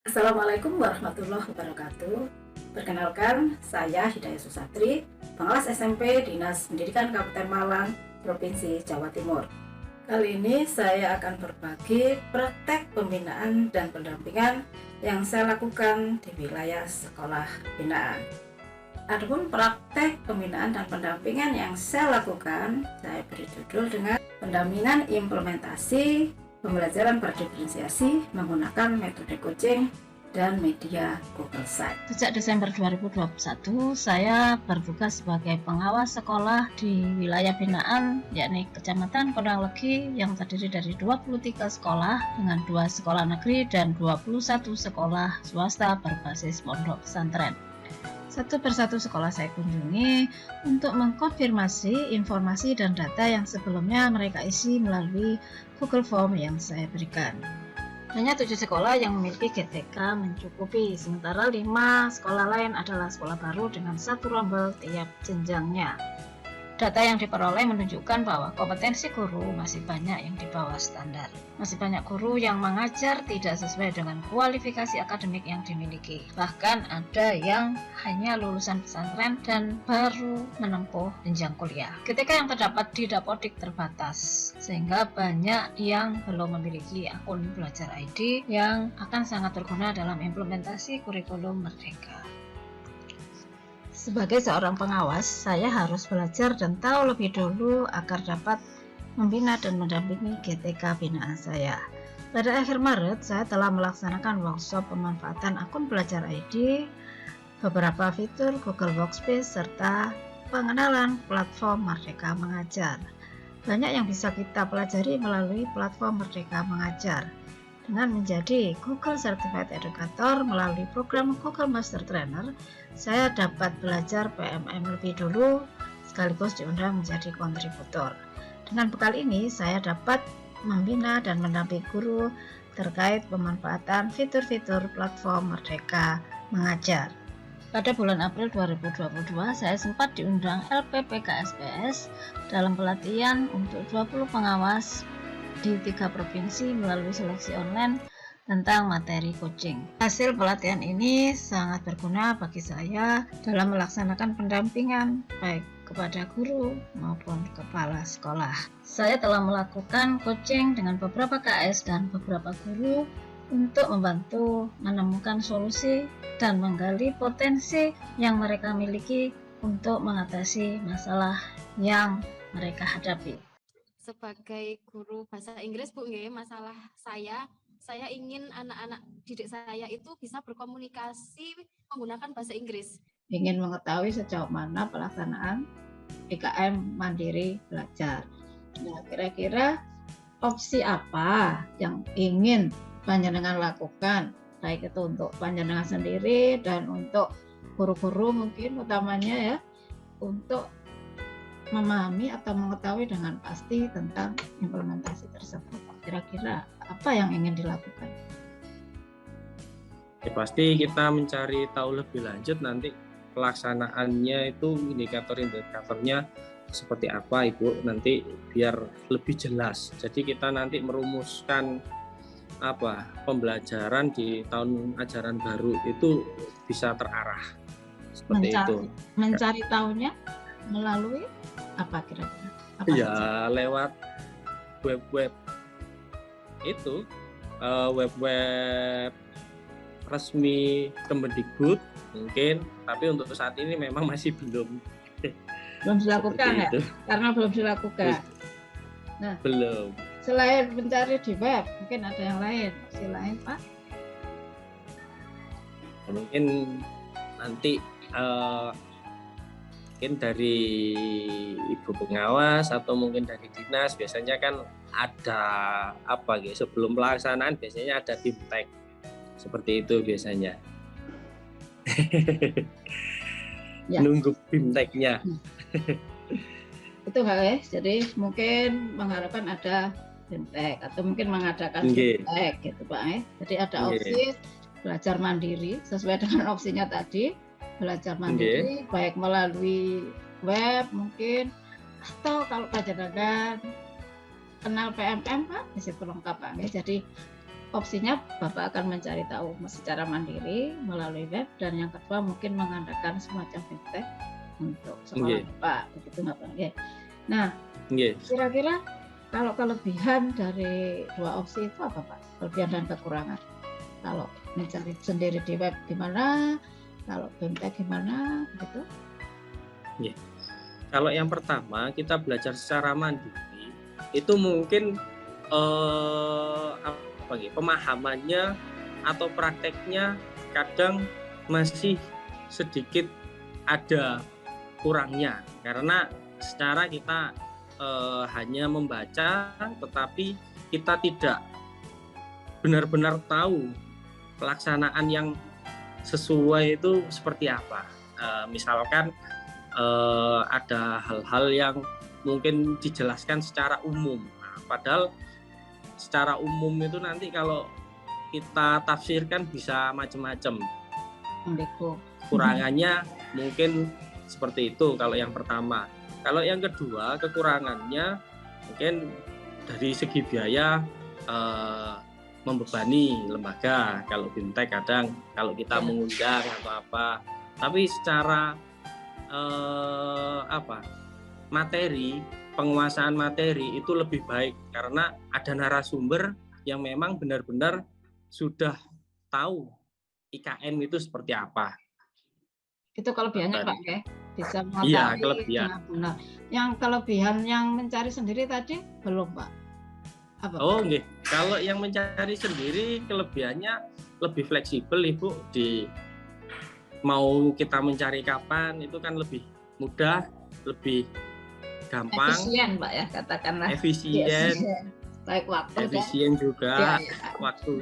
Assalamualaikum warahmatullahi wabarakatuh. Perkenalkan, saya Hidayah Susatri, Pengawas SMP Dinas Pendidikan Kabupaten Malang, Provinsi Jawa Timur. Kali ini saya akan berbagi praktek pembinaan dan pendampingan yang saya lakukan di wilayah sekolah binaan. Adapun praktek pembinaan dan pendampingan yang saya lakukan, saya beri judul dengan pendampingan implementasi pembelajaran berdiferensiasi menggunakan metode coaching dan media Google Site. Sejak Desember 2021, saya bertugas sebagai pengawas sekolah di wilayah binaan, yakni Kecamatan Kondanglegi yang terdiri dari 23 sekolah dengan 2 sekolah negeri dan 21 sekolah swasta berbasis pondok pesantren. Satu persatu sekolah saya kunjungi untuk mengkonfirmasi informasi dan data yang sebelumnya mereka isi melalui Google Form yang saya berikan. Hanya 7 sekolah yang memiliki GTK mencukupi, sementara 5 sekolah lain adalah sekolah baru dengan 1 rombel tiap jenjangnya. Data yang diperoleh menunjukkan bahwa kompetensi guru masih banyak yang di bawah standar. Masih banyak guru yang mengajar tidak sesuai dengan kualifikasi akademik yang dimiliki. Bahkan ada yang hanya lulusan pesantren dan baru menempuh jenjang kuliah. GTK yang terdapat di Dapodik terbatas, sehingga banyak yang belum memiliki akun Belajar ID yang akan sangat berguna dalam implementasi kurikulum Merdeka. Sebagai seorang pengawas, saya harus belajar dan tahu lebih dulu agar dapat membina dan mendampingi GTK binaan saya. Pada akhir Maret, saya telah melaksanakan workshop pemanfaatan akun Belajar ID, beberapa fitur Google Workspace, serta pengenalan platform Merdeka Mengajar. Banyak yang bisa kita pelajari melalui platform Merdeka Mengajar. Dengan menjadi Google Certified Educator melalui program Google Master Trainer, saya dapat belajar PMM lebih dulu sekaligus diundang menjadi kontributor. Dengan bekal ini, saya dapat membina dan mendampingi guru terkait pemanfaatan fitur-fitur platform Merdeka Mengajar. Pada bulan April 2022, saya sempat diundang LPPKSPS dalam pelatihan untuk 20 pengawas di 3 provinsi melalui seleksi online tentang materi coaching. Hasil pelatihan ini sangat berguna bagi saya dalam melaksanakan pendampingan baik kepada guru maupun kepala sekolah. Saya telah melakukan coaching dengan beberapa KS dan beberapa guru untuk membantu menemukan solusi dan menggali potensi yang mereka miliki untuk mengatasi masalah yang mereka hadapi. Sebagai guru bahasa Inggris, Bu, masalah saya ingin anak-anak didik saya itu bisa berkomunikasi menggunakan bahasa Inggris. Ingin mengetahui sejauh mana pelaksanaan PKM Mandiri Belajar. Nah, kira-kira opsi apa yang ingin panjenengan lakukan, baik itu untuk panjenengan sendiri dan untuk guru-guru mungkin utamanya ya, untuk memahami atau mengetahui dengan pasti tentang implementasi tersebut. Kira-kira apa yang ingin dilakukan? Ya, pasti kita mencari tahu lebih lanjut nanti pelaksanaannya itu indikator-indikatornya seperti apa, Ibu, nanti biar lebih jelas. Jadi kita nanti merumuskan pembelajaran di tahun ajaran baru itu bisa terarah seperti itu. Mencari tahunya melalui apa kira-kira? Ya lewat web-web itu, web-web resmi Kemendikbud mungkin, tapi untuk saat ini memang masih belum dilakukan ya? Karena belum dilakukan. Nah, belum. Selain mencari di web, mungkin ada yang lain, opsi lain, Pak? Mungkin nanti mungkin dari ibu pengawas atau mungkin dari dinas, biasanya kan ada sebelum pelaksanaan biasanya ada BIMTEK seperti itu biasanya. Ya. Nunggu BIMTEK-nya. Itu guys, jadi mungkin mengharapkan ada BIMTEK atau mungkin mengadakan BIMTEK gitu Pak. Jadi ada opsi belajar mandiri sesuai dengan opsinya tadi. Belajar mandiri baik melalui web mungkin, atau kalau panjenengan kenal PMM Pak, di situ lengkap Pak. Jadi opsinya Bapak akan mencari tahu secara mandiri melalui web, dan yang kedua mungkin mengadakan semacam fintech untuk sekolah Nggih. Bapak, begitu nggak Pak? Nggih. Nah, Nggih. kira-kira kalau kelebihan dari dua opsi itu apa Pak? Kelebihan dan kekurangan. Kalau mencari sendiri di web gimana? Kalau fintech gimana? Gitu? Nggih. Kalau yang pertama kita belajar secara mandiri itu mungkin pemahamannya atau prakteknya kadang masih sedikit ada kurangnya, karena secara kita hanya membaca tetapi kita tidak benar-benar tahu pelaksanaan yang sesuai itu seperti apa. Misalkan ada hal-hal yang mungkin dijelaskan secara umum. Nah, padahal secara umum itu nanti kalau kita tafsirkan bisa macam-macam. Kurangannya mungkin seperti itu kalau yang pertama. Kalau yang kedua, kekurangannya mungkin dari segi biaya membebani lembaga. Kalau fintech kadang kalau kita mengundang atau apa. Tapi secara materi, penguasaan materi itu lebih baik karena ada narasumber yang memang benar-benar sudah tahu IKN itu seperti apa. Itu kelebihannya Pak ya, bisa mengetahui. Iya, kelebihan. Benar. Yang kelebihan yang mencari sendiri tadi belum Pak? Apa, oh Pak? Nggih. Kalau yang mencari sendiri kelebihannya lebih fleksibel Ibu, mau kita mencari kapan itu kan lebih mudah, lebih gampang, efisien Pak ya, katakanlah efisien, baik waktu efisien juga, waktu,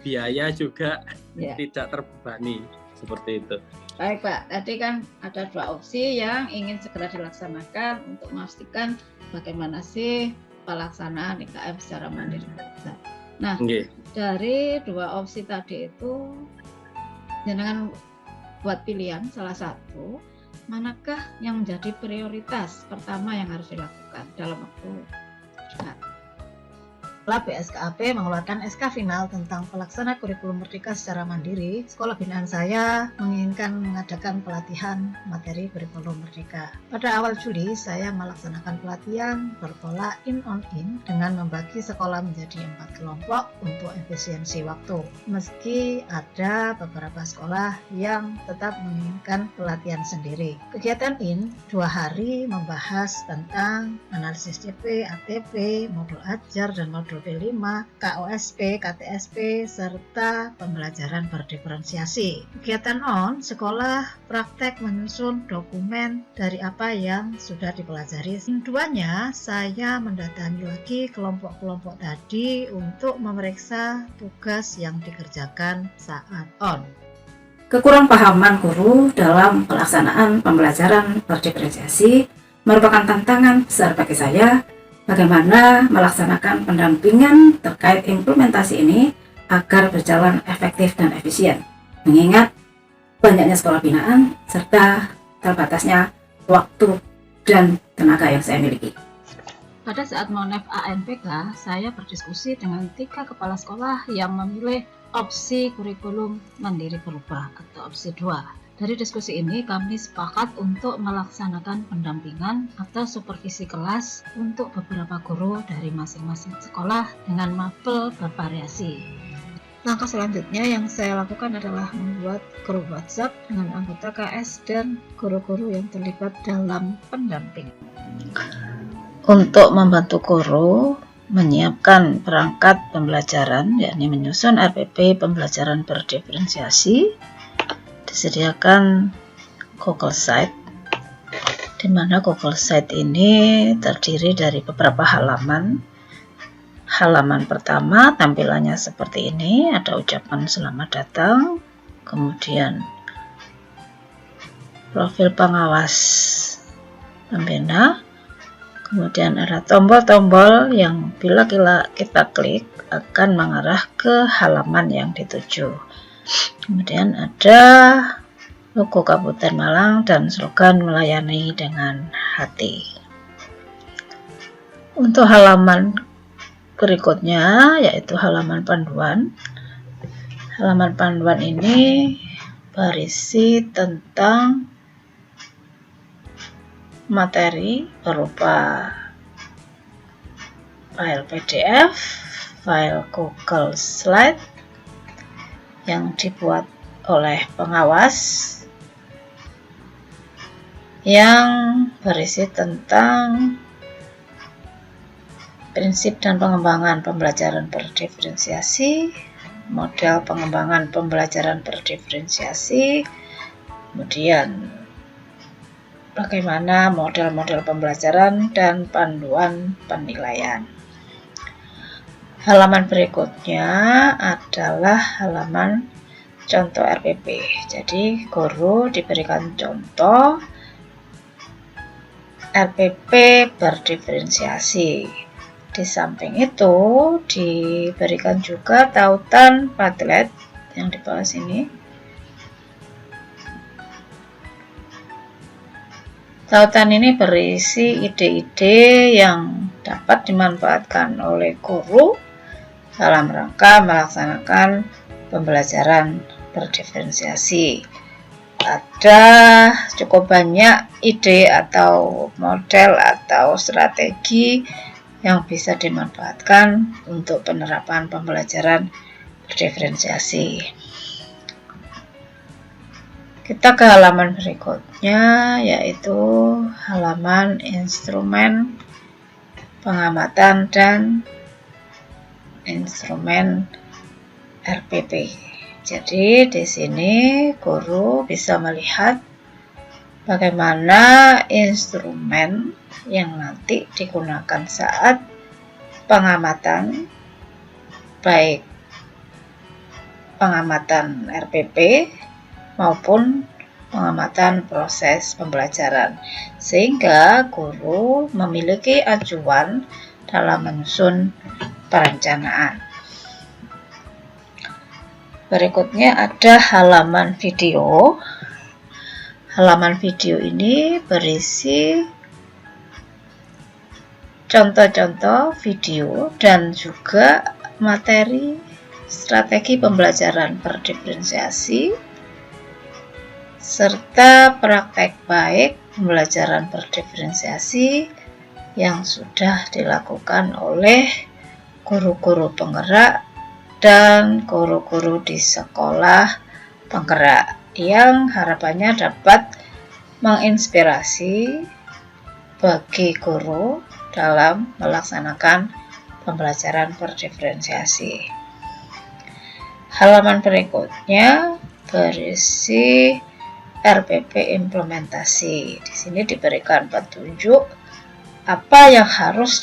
biaya juga tidak terbebani, seperti itu. Baik Pak, tadi kan ada dua opsi yang ingin segera dilaksanakan untuk memastikan bagaimana sih pelaksanaan IKM secara mandiri. Nah, dari dua opsi tadi itu jenengan buat pilihan salah satu, manakah yang menjadi prioritas pertama yang harus dilakukan dalam waktu dekat? BSKAP mengeluarkan SK final tentang pelaksana kurikulum merdeka secara mandiri. Sekolah binaan saya menginginkan mengadakan pelatihan materi kurikulum merdeka. Pada awal Juli, saya melaksanakan pelatihan berpola in-on-in dengan membagi sekolah menjadi 4 kelompok untuk efisiensi waktu. Meski ada beberapa sekolah yang tetap menginginkan pelatihan sendiri. Kegiatan in 2 hari membahas tentang analisis CP, ATP, modul ajar dan modul P5, KOSP, KTSP, serta pembelajaran berdiferensiasi. Kegiatan on, sekolah praktek menyusun dokumen dari apa yang sudah dipelajari. Keduanya, saya mendatangi lagi kelompok-kelompok tadi untuk memeriksa tugas yang dikerjakan saat on. Kekurangpahaman guru dalam pelaksanaan pembelajaran berdiferensiasi merupakan tantangan besar bagi saya. Bagaimana melaksanakan pendampingan terkait implementasi ini agar berjalan efektif dan efisien, mengingat banyaknya sekolah binaan serta terbatasnya waktu dan tenaga yang saya miliki. Pada saat Monef ANPK, saya berdiskusi dengan 3 kepala sekolah yang memilih opsi kurikulum mandiri berubah atau opsi 2. Dari diskusi ini kami sepakat untuk melaksanakan pendampingan atau supervisi kelas untuk beberapa guru dari masing-masing sekolah dengan mapel bervariasi. Langkah selanjutnya yang saya lakukan adalah membuat grup WhatsApp dengan anggota KS dan guru-guru yang terlibat dalam pendampingan. Untuk membantu guru menyiapkan perangkat pembelajaran, yakni menyusun RPP pembelajaran berdiferensiasi, disediakan Google Site, di mana Google Site ini terdiri dari beberapa halaman. Halaman pertama tampilannya seperti ini, ada ucapan selamat datang, kemudian profil pengawas pembina, kemudian ada tombol-tombol yang bila kita klik akan mengarah ke halaman yang dituju. Kemudian ada logo Kabupaten Malang dan slogan melayani dengan hati. Untuk halaman berikutnya yaitu halaman panduan. Halaman panduan ini berisi tentang materi berupa file PDF, file Google Slide yang dibuat oleh pengawas yang berisi tentang prinsip dan pengembangan pembelajaran berdiferensiasi, model pengembangan pembelajaran berdiferensiasi, kemudian bagaimana model-model pembelajaran dan panduan penilaian. Halaman berikutnya adalah halaman contoh RPP. Jadi guru diberikan contoh RPP berdiferensiasi. Di samping itu diberikan juga tautan Padlet yang di bawah sini. Tautan ini berisi ide-ide yang dapat dimanfaatkan oleh guru dalam rangka melaksanakan pembelajaran berdiferensiasi. Ada cukup banyak ide atau model atau strategi yang bisa dimanfaatkan untuk penerapan pembelajaran berdiferensiasi. Kita ke halaman berikutnya, yaitu halaman instrumen pengamatan dan instrumen RPP. Jadi di sini guru bisa melihat bagaimana instrumen yang nanti digunakan saat pengamatan, baik pengamatan RPP maupun pengamatan proses pembelajaran, sehingga guru memiliki acuan dalam menyusun perencanaan. Berikutnya ada halaman video. Halaman video ini berisi contoh-contoh video dan juga materi strategi pembelajaran berdiferensiasi serta praktek baik pembelajaran berdiferensiasi yang sudah dilakukan oleh guru-guru penggerak dan guru-guru di sekolah penggerak yang harapannya dapat menginspirasi bagi guru dalam melaksanakan pembelajaran berdiferensiasi. Halaman berikutnya berisi RPP implementasi. Di sini diberikan petunjuk apa yang harus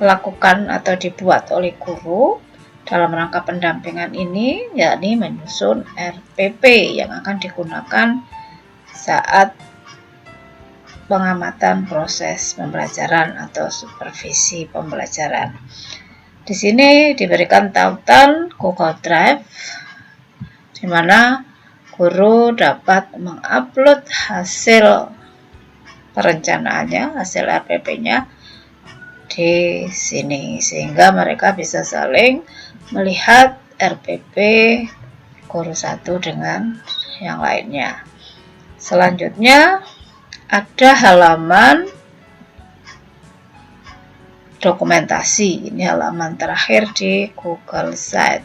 dilakukan atau dibuat oleh guru dalam rangka pendampingan ini, yakni menyusun RPP yang akan digunakan saat pengamatan proses pembelajaran atau supervisi pembelajaran. Di sini diberikan tautan Google Drive, di mana guru dapat mengupload hasil perencanaannya, hasil RPP-nya di sini, sehingga mereka bisa saling melihat RPP guru satu dengan yang lainnya. Selanjutnya ada halaman dokumentasi. Ini halaman terakhir di Google Slide.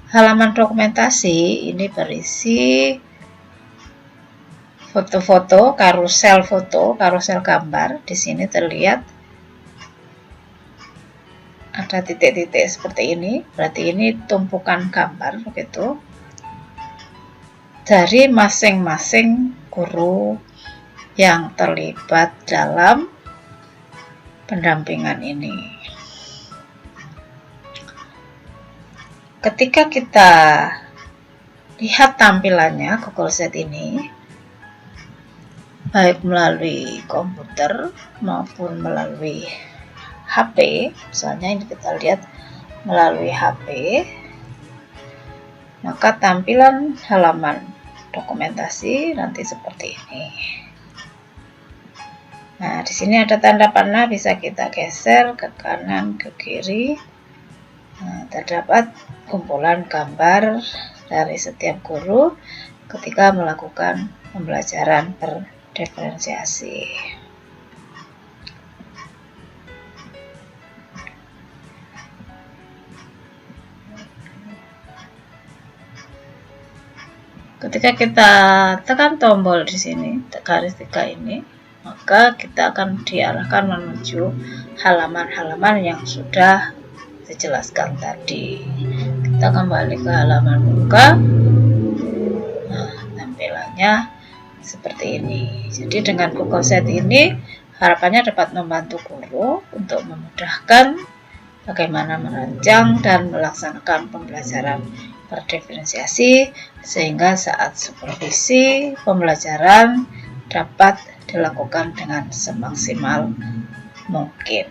Halaman dokumentasi ini berisi foto-foto, karusel gambar. Di sini terlihat ada titik-titik seperti ini, berarti ini tumpukan gambar begitu dari masing-masing guru yang terlibat dalam pendampingan ini. Ketika kita lihat tampilannya Google Slide ini, baik melalui komputer maupun melalui HP, misalnya ini kita lihat melalui HP, maka tampilan halaman dokumentasi nanti seperti ini. Nah, di sini ada tanda panah, bisa kita geser ke kanan, ke kiri. Nah, terdapat kumpulan gambar dari setiap guru ketika melakukan pembelajaran berdiferensiasi. Ketika kita tekan tombol di sini, garis 3 ini, maka kita akan diarahkan menuju halaman-halaman yang sudah dijelaskan tadi. Kita kembali ke halaman muka. Nah, tampilannya seperti ini. Jadi dengan Google Sheet ini harapannya dapat membantu guru untuk memudahkan bagaimana merancang dan melaksanakan pembelajaran berdiferensiasi sehingga saat supervisi pembelajaran dapat dilakukan dengan semaksimal mungkin.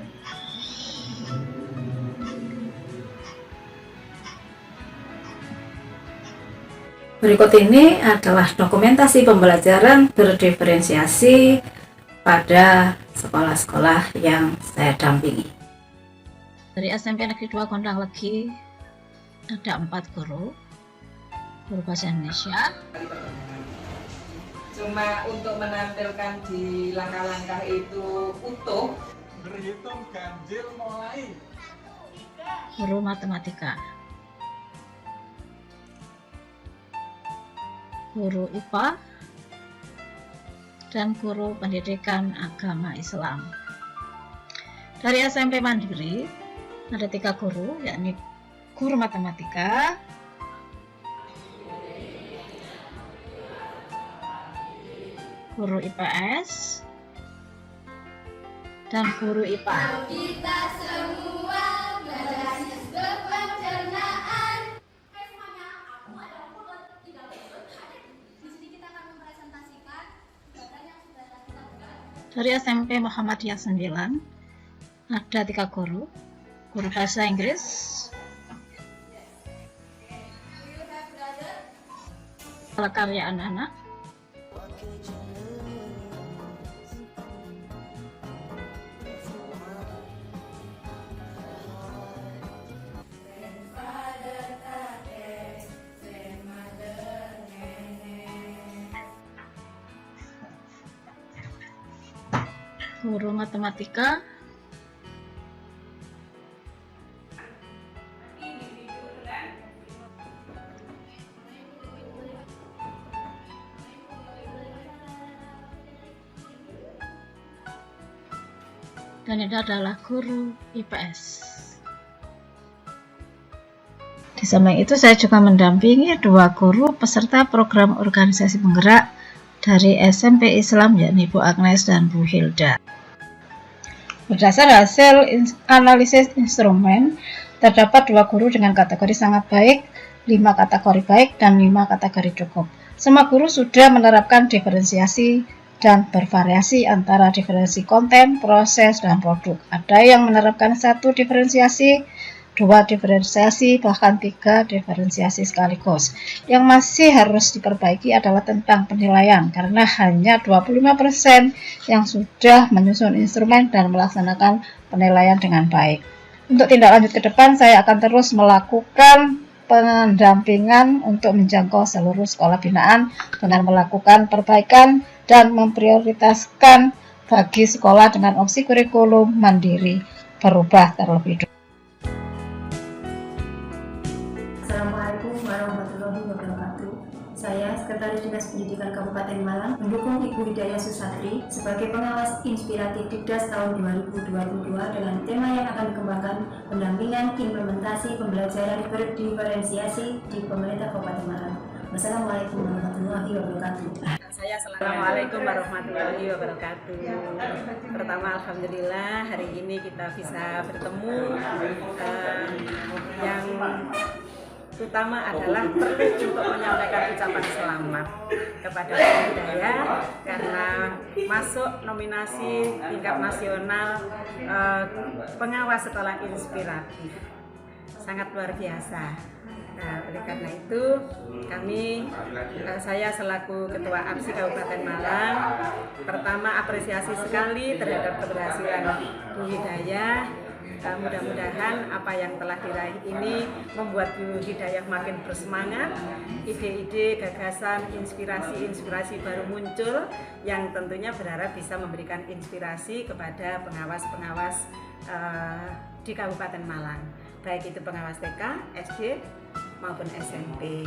Berikut ini adalah dokumentasi pembelajaran berdiferensiasi pada sekolah-sekolah yang saya dampingi. Dari SMP Negeri 2 Gondang Legi ada 4 guru bahasa Indonesia. Cuma untuk menampilkan di langkah-langkah itu utuh. Berhitung ganjil mulai. Guru matematika, guru IPA, dan guru pendidikan agama Islam. Dari SMP Mandiri ada 3 guru, yakni guru matematika, guru IPS, dan guru IPA. Kita semua belajar sistem pencernaan. Semuanya, aku adalah robot tidak robot. Di sini kita akan mempresentasikan data yang sudah kita lakukan. Dari SMP Muhammadiyah 9 ada 3 guru bahasa Inggris, karya anak-anak, guru matematika, dan ini adalah guru IPS. Di samping itu saya juga mendampingi 2 guru peserta program organisasi penggerak dari SMP Islam, yakni Bu Agnes dan Bu Hilda. Berdasar hasil analisis instrumen, terdapat 2 guru dengan kategori sangat baik, 5 kategori baik, dan 5 kategori cukup. Semua guru sudah menerapkan diferensiasi dan bervariasi antara diferensi konten, proses, dan produk. Ada yang menerapkan 1 diferensiasi, 2 diferensiasi, bahkan 3 diferensiasi sekaligus. Yang masih harus diperbaiki adalah tentang penilaian, karena hanya 25% yang sudah menyusun instrumen dan melaksanakan penilaian dengan baik. Untuk tindak lanjut ke depan, saya akan terus melakukan pendampingan untuk menjangkau seluruh sekolah binaan dengan melakukan perbaikan dan memprioritaskan bagi sekolah dengan opsi kurikulum mandiri berubah terlebih dulu. Assalamualaikum warahmatullahi wabarakatuh. Saya Sekretaris Dinas Pendidikan Kabupaten Malang mendukung Ibu Hidayah Susatri sebagai pengawas inspiratif Dikdas tahun 2022 dengan tema yang akan dikembangkan pendampingan implementasi pembelajaran berdiferensiasi di pemerintah Kabupaten Malang. Wassalamualaikum warahmatullahi wabarakatuh. Assalamualaikum warahmatullahi wabarakatuh. Pertama, alhamdulillah hari ini kita bisa bertemu. Yang utama adalah perlu untuk menyampaikan ucapan selamat kepada Bu Hidayah karena masuk nominasi tingkat nasional pengawas sekolah inspiratif. Sangat luar biasa. Nah, oleh karena itu saya selaku Ketua APSI Kabupaten Malang, pertama apresiasi sekali terhadap keberhasilan Bu Hidayah. Mudah-mudahan apa yang telah diraih ini membuat Bu Hidayah makin bersemangat, ide-ide, gagasan, inspirasi baru muncul yang tentunya berharap bisa memberikan inspirasi kepada pengawas-pengawas di Kabupaten Malang, baik itu pengawas TK, SD maupun SMP.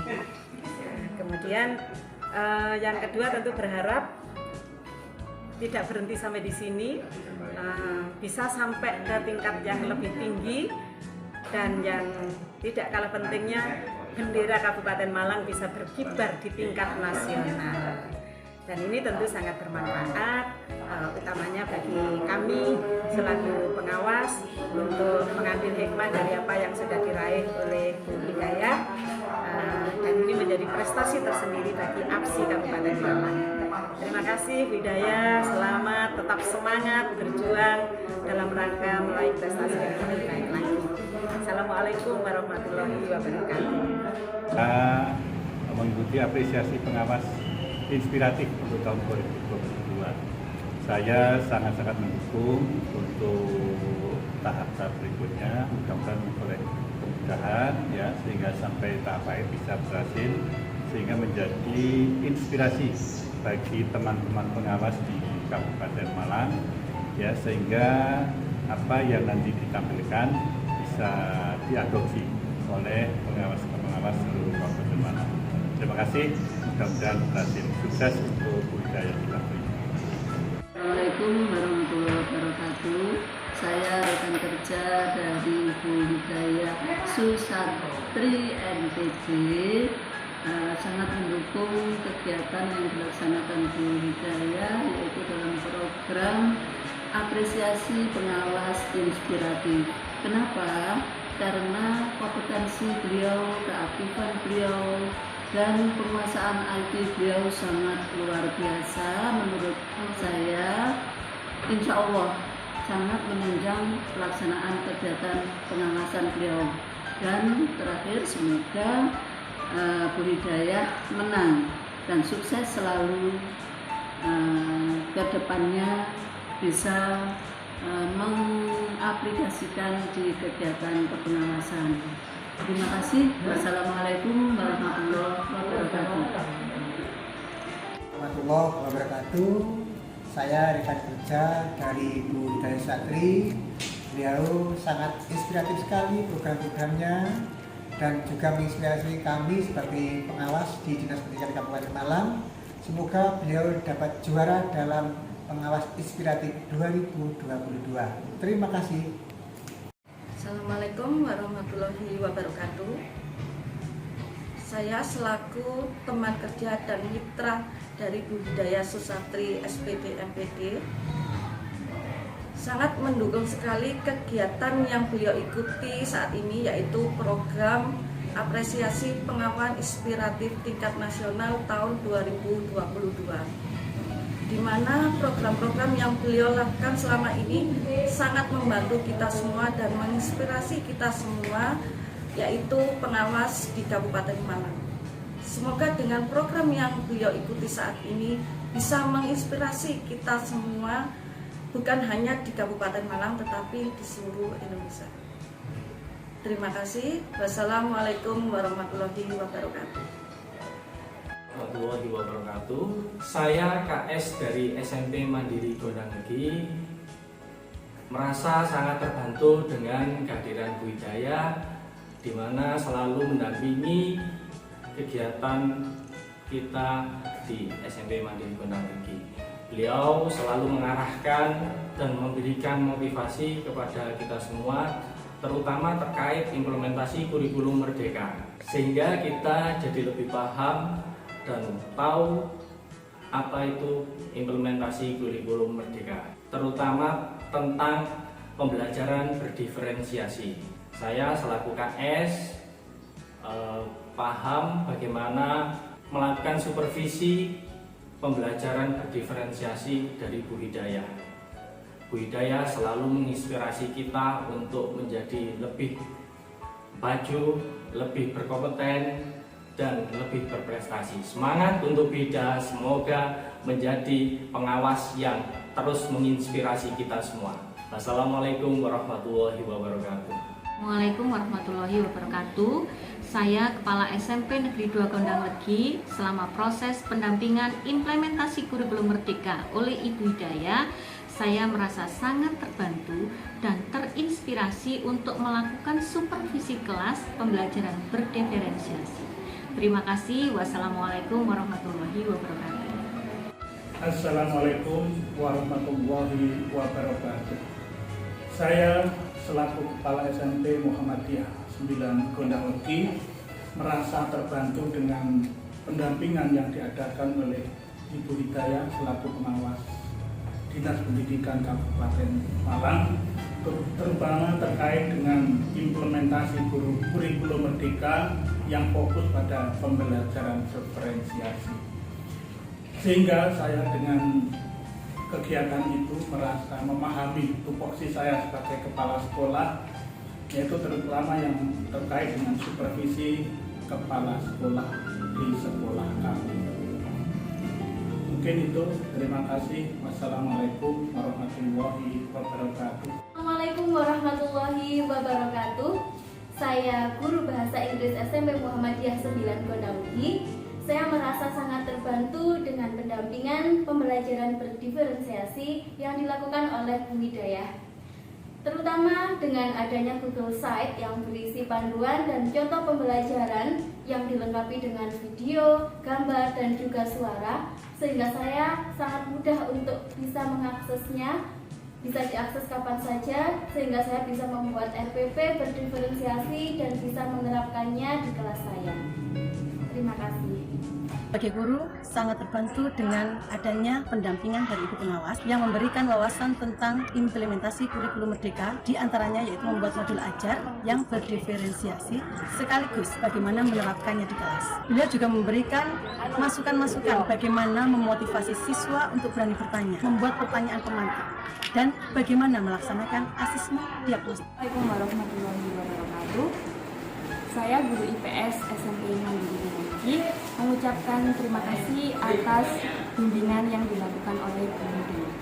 Kemudian yang kedua tentu berharap tidak berhenti sampai di sini, bisa sampai ke tingkat yang lebih tinggi, dan yang tidak kalah pentingnya bendera Kabupaten Malang bisa berkibar di tingkat nasional. Dan ini tentu sangat bermanfaat, utamanya bagi kami selaku pengawas untuk mengambil hikmah dari apa yang sudah diraih oleh Bu Hidayah, dan ini menjadi prestasi tersendiri bagi APSI Kabupaten Malang. Terima kasih Bu Hidayah, selamat, tetap semangat berjuang dalam rangka meraih prestasi yang lebih baik lagi. Assalamualaikum warahmatullahi wabarakatuh. Mengikuti apresiasi pengawas inspiratif untuk tahun 2022. Saya sangat-sangat mendukung untuk tahap-tahap berikutnya, mudah-mudahan oleh kemudahan ya, sehingga sampai tahap akhir bisa berhasil, sehingga menjadi inspirasi bagi teman-teman pengawas di Kabupaten Malang ya, sehingga apa yang nanti ditampilkan bisa diadopsi oleh pengawas-pengawas seluruh Kabupaten Malang. Terima kasih, mudah-mudahan berhasil. Sukses untuk Bu Hidayah kita. Assalamualaikum warahmatullahi wabarakatuh. Saya rekan kerja dari Bu Hidayah Susatri MPD, sangat mendukung kegiatan yang dilaksanakan Bu Hidayah, yaitu dalam program apresiasi pengawas inspiratif. Kenapa? Karena kompetensi beliau, keaktifan beliau, dan penguasaan IT beliau sangat luar biasa. Menurut saya, insya Allah sangat menunjang pelaksanaan kegiatan pengawasan beliau. Dan terakhir, semoga Bu Hidayah menang dan sukses selalu ke depannya, bisa mengaplikasikan di kegiatan kepengawasan. Terima kasih. Wassalamualaikum warahmatullahi wabarakatuh. Warahmatullahi wabarakatuh. Saya rekan kerja dari Bu Hidayah Susatri. Beliau sangat inspiratif sekali program-programnya dan juga menginspirasi kami sebagai pengawas di Dinas Pendidikan Kabupaten Malang. Semoga beliau dapat juara dalam pengawas inspiratif 2022. Terima kasih. Assalamualaikum warahmatullahi wabarakatuh. Saya selaku teman kerja dan mitra dari Bu Hidayah Susatri SPD MPD sangat mendukung sekali kegiatan yang beliau ikuti saat ini, yaitu program apresiasi pengawas inspiratif tingkat nasional tahun 2022, di mana program-program yang beliau lakukan selama ini sangat membantu kita semua dan menginspirasi kita semua, yaitu pengawas di Kabupaten Malang. Semoga dengan program yang beliau ikuti saat ini bisa menginspirasi kita semua, bukan hanya di Kabupaten Malang tetapi di seluruh Indonesia. Terima kasih. Wassalamualaikum warahmatullahi wabarakatuh. Warahmatullahi wabarakatuh. Saya KS dari SMP Mandiri Gondang Legi merasa sangat terbantu dengan kehadiran Bu Hidayah, di mana selalu mendampingi kegiatan kita di SMP Mandiri Gondang Legi. Beliau selalu mengarahkan dan memberikan motivasi kepada kita semua, terutama terkait implementasi kurikulum Merdeka, sehingga kita jadi lebih paham dan tahu apa itu implementasi kurikulum Merdeka, terutama tentang pembelajaran berdiferensiasi. Saya selaku KS paham bagaimana melakukan supervisi pembelajaran berdiferensiasi dari Bu Hidayah. Bu Hidayah selalu menginspirasi kita untuk menjadi lebih maju lebih berkompeten, dan lebih berprestasi. Semangat untuk BIDA, semoga menjadi pengawas yang terus menginspirasi kita semua. Wassalamualaikum warahmatullahi wabarakatuh. Waalaikumsalam warahmatullahi wabarakatuh. Saya Kepala SMP Negeri 2 Gondang Legi. Selama proses pendampingan implementasi kurikulum Merdeka oleh Ibu Hidayah, saya merasa sangat terbantu dan terinspirasi untuk melakukan supervisi kelas pembelajaran berdiferensiasi. Terima kasih. Wassalamualaikum warahmatullahi wabarakatuh. Assalamualaikum warahmatullahi wabarakatuh. Saya selaku Kepala SMP Muhammadiyah 9 Gondang Legi merasa terbantu dengan pendampingan yang diadakan oleh Ibu Hidayah selaku pengawas Dinas Pendidikan Kabupaten Malang, terutama terkait dengan implementasi kurikulum Merdeka yang fokus pada pembelajaran diferensiasi. Sehingga saya dengan kegiatan itu merasa memahami tupoksi saya sebagai kepala sekolah, yaitu terutama yang terkait dengan supervisi kepala sekolah di sekolah kami. Mungkin itu, terima kasih. Wassalamualaikum warahmatullahi wabarakatuh. Assalamualaikum warahmatullahi wabarakatuh. Saya Guru Bahasa Inggris SMP Muhammadiyah 9 Gondang Legi. Saya merasa sangat terbantu dengan pendampingan pembelajaran berdiferensiasi yang dilakukan oleh Bu Hidayah. Terutama dengan adanya Google Site yang berisi panduan dan contoh pembelajaran yang dilengkapi dengan video, gambar, dan juga suara, sehingga saya sangat mudah untuk bisa mengaksesnya, bisa diakses kapan saja, sehingga saya bisa membuat RPP berdiferensiasi dan bisa menerapkannya di kelas saya. Terima kasih. Sebagai guru, sangat terbantu dengan adanya pendampingan dari Ibu Pengawas yang memberikan wawasan tentang implementasi kurikulum Merdeka, diantaranya yaitu membuat modul ajar yang berdiferensiasi sekaligus bagaimana menerapkannya di kelas. Beliau juga memberikan masukan-masukan bagaimana memotivasi siswa untuk berani bertanya, membuat pertanyaan pemantik, dan bagaimana melaksanakan asesmen diagnostik. Assalamualaikum warahmatullahi wabarakatuh. Saya guru IPS SMP Mandiri Legi mengucapkan terima kasih atas bimbingan yang dilakukan oleh Bu Hidayah.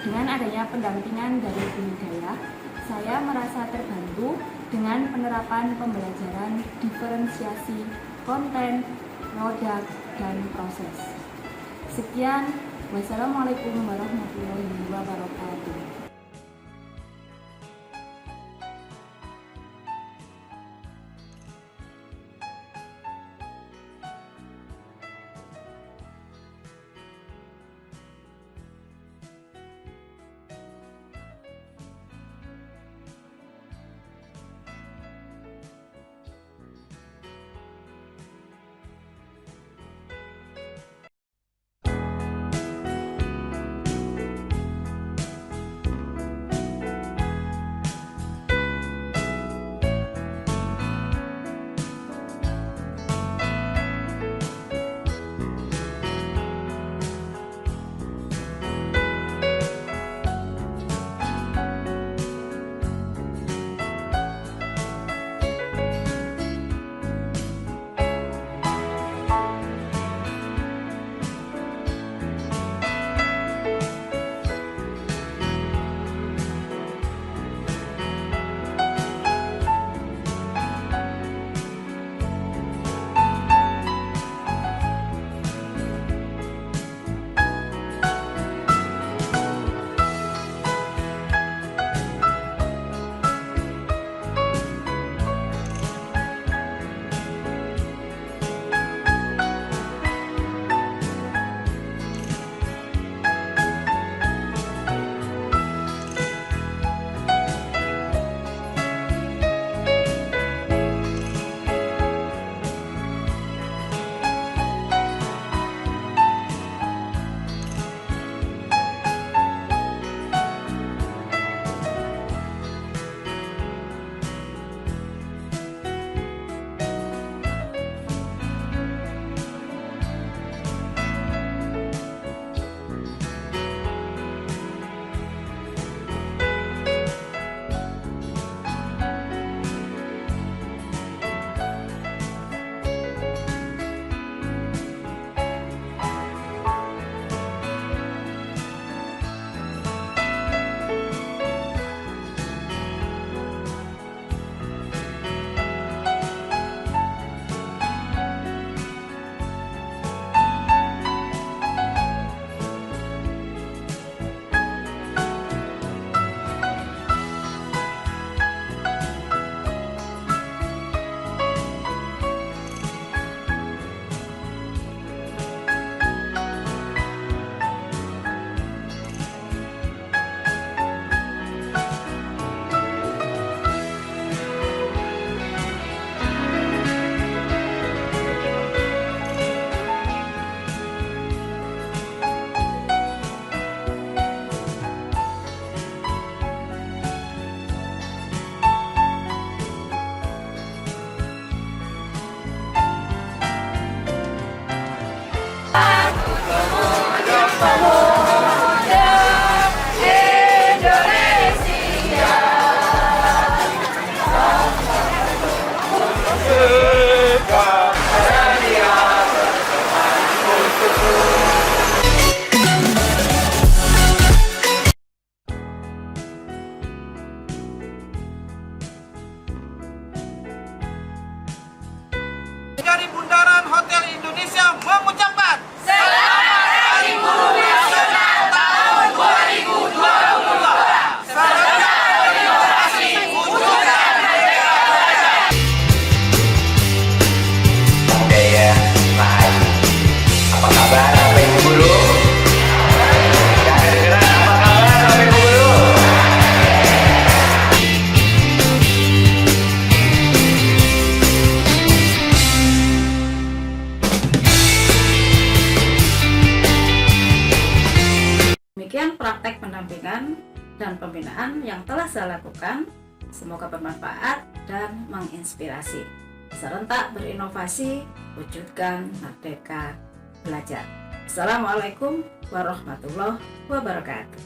Dengan adanya pendampingan dari Bu Hidayah, saya merasa terbantu dengan penerapan pembelajaran diferensiasi konten, produk, dan proses. Sekian, wassalamualaikum warahmatullahi wabarakatuh. Indonesia mengucapkan Selamat Hari Guru Nasional tahun 2022. Serta berinovasi wujudkan Merdeka Belajar. Oke ya, baik. Apa kabar Bapak Ibu Guru? Gak kedengeran, apa kabar Bapak Ibu Guru? Demikian praktek pendampingan dan pembinaan yang telah saya lakukan. Semoga bermanfaat dan menginspirasi. Serentak berinovasi, wujudkan Merdeka Belajar. Assalamualaikum warahmatullahi wabarakatuh.